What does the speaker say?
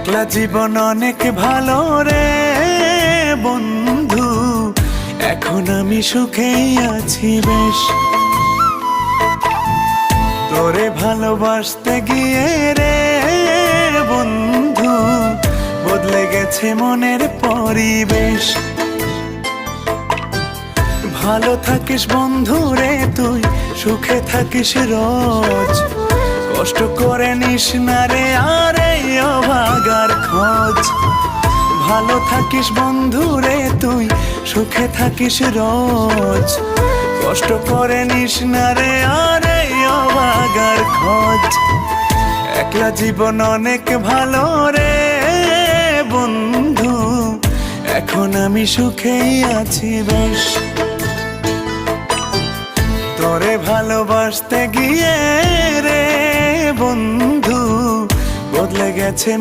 একলা জীবন অনেক ভালো রে বন্ধু, এখন আমি সুখেই আছি বেশ। তোরে ভালোবাসতে গিয়ে রে বন্ধু, বদলে গেছে মনের পরিবেশ। ভালো থাকিস বন্ধু রে তুই, সুখে থাকিস রোজ, কষ্ট করে নিস না রে আর এই অভাগার খোঁজ। ভালো থাকিস বন্ধু রে তুই, সুখে থাকিস রোজ, কষ্ট করে নিস না রে আর এই অভাগার খোঁজ। একলা জীবন অনেক ভালো রে বন্ধু, এখন আমি সুখেই আছি বেশ। তোরে ভালোবাসতে গিয়ে রে বন্ধু, বদলে গেছে